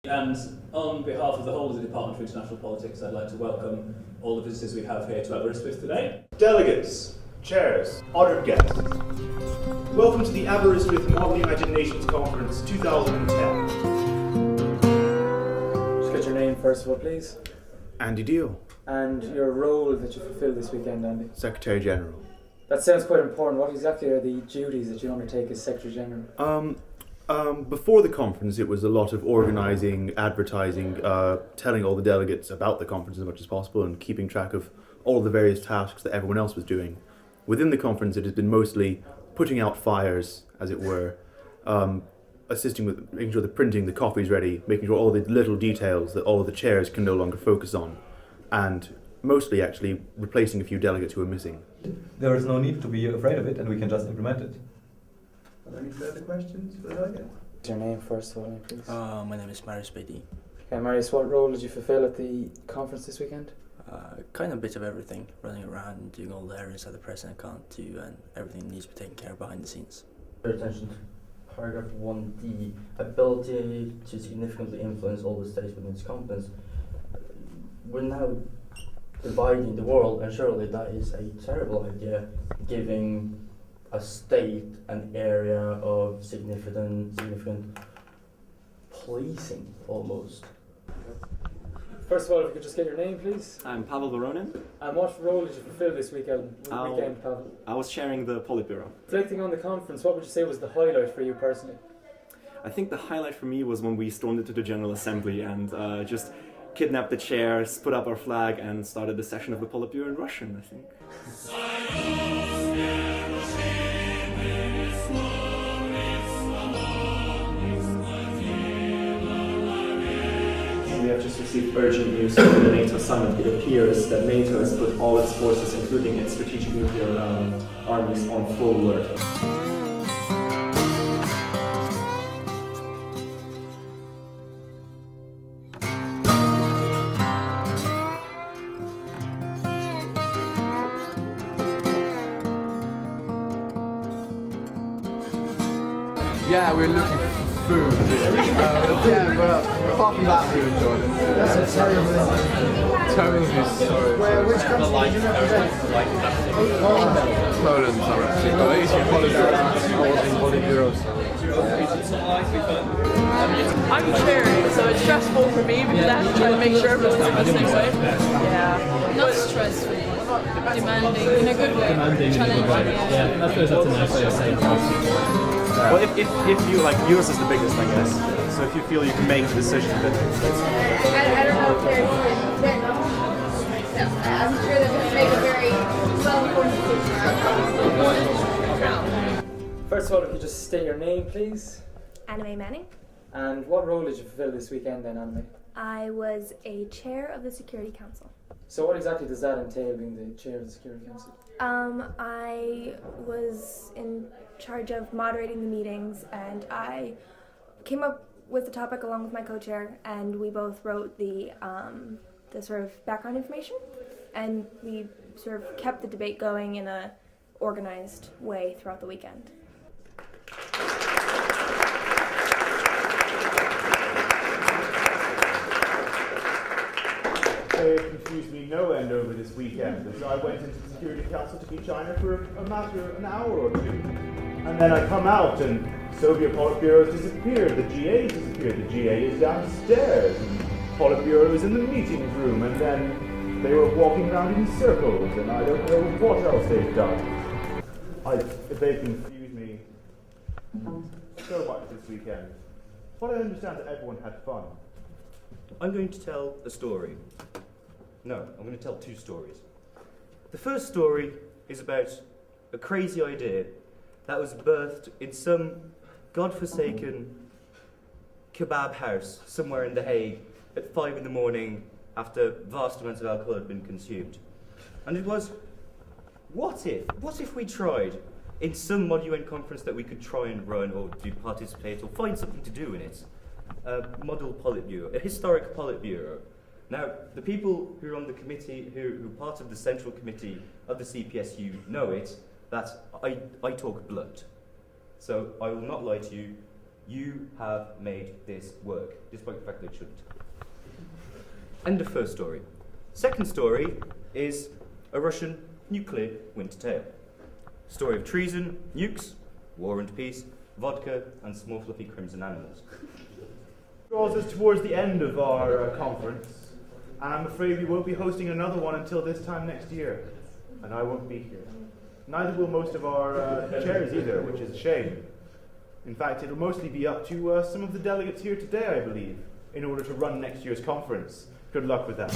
And on behalf of the whole of the Department for International Politics, I'd like to welcome all the visitors we have here to Aberystwyth today. Delegates, chairs, honoured guests, welcome to the Aberystwyth Model United Nations Conference 2010. Just get your name first of all, please. Andy Deal, And your role that you fulfil this weekend, Andy. Secretary General. That sounds quite important. What exactly are the duties that you undertake as Secretary General? Before the conference, it was a lot of organising, advertising, telling all the delegates about the conference as much as possible and keeping track of all the various tasks that everyone else was doing. Within the conference, it has been mostly putting out fires, as it were, assisting with making sure the printing, the coffee's ready, making sure all the little details that all of the chairs can no longer focus on, and mostly actually replacing a few delegates who are missing. There is no need to be afraid of it, and we can just implement it. Are there any further questions for the delegate? Your name first of all, please. My name is Marius Beatty. Okay, Marius, what role did you fulfil at the conference this weekend? Kind of a bit of everything, running around, doing all the errands that the president can't do, and everything needs to be taken care of behind the scenes. Pay attention to paragraph 1D, ability to significantly influence all the states within its competence. We're now dividing the world, and surely that is a terrible idea, giving a state an area of significant policing almost. First of all, if you could just get your name, please. I'm Pavel Voronin. And what role did you fulfil this weekend, Pavel? I was chairing the Politburo. Reflecting on the conference, what would you say was the highlight for you personally? I think the highlight for me was when we stormed into the General Assembly and just kidnapped the chairs, put up our flag, and started the session of the Politburo in Russian, I think. We have just received urgent news from the NATO summit. It appears that NATO has put all its forces, including its strategic nuclear armies, on full alert. Yeah, we're looking for food. Yeah, but apart from that, we enjoyed it. That's a terrible sorry. Which country did you represent? Poland, sorry. I used to be Politburo. I'm sharing, so it's stressful for me because I have to try to make sure everyone's in the same way. Yeah. Not stressful, demanding in a good way. Challenging. Yeah, I suppose that's a nice way of saying it. Well, if you like, yours is the biggest, I guess. So if you feel you can make the decision, then I don't know if there's I'm sure they're going to make a very well-informed decision. First of all, if you could just state your name, please. Anime Manning. And what role did you fulfill this weekend then, Anime? I was a chair of the Security Council. So what exactly does that entail, being the chair of the Security Council? I was in charge of moderating the meetings, and I came up with the topic along with my co-chair, and we both wrote the sort of background information, and we sort of kept the debate going in a organized way throughout the weekend. It confused me no end over this weekend as I went into the Security Council to be China for an hour or two. And then I come out and Soviet Politburo has disappeared, the GA has disappeared, the GA is downstairs, and Politburo is in the meeting room, and then they were walking around in circles, and I don't know what else they've done. They've confused me so much this weekend. But I understand that everyone had fun. I'm going to tell a story. No, I'm going to tell two stories. The first story is about a crazy idea that was birthed in some godforsaken kebab house somewhere in The Hague at 5 in the morning after vast amounts of alcohol had been consumed. And it was, what if we tried in some Mod UN conference that we could try and run or do participate or find something to do in it? A model Politburo, a historic Politburo. Now, the people who are on the committee, who are part of the central committee of the CPSU know it, that I talk blunt. So I will not lie to you. You have made this work, despite the fact that it shouldn't. End of first story. Second story is a Russian nuclear winter tale. Story of treason, nukes, war and peace, vodka, and small fluffy crimson animals. Draws us towards the end of our conference, and I'm afraid we won't be hosting another one until this time next year, and I won't be here. Neither will most of our chairs either, which is a shame. In fact, it'll mostly be up to some of the delegates here today, I believe, in order to run next year's conference. Good luck with that.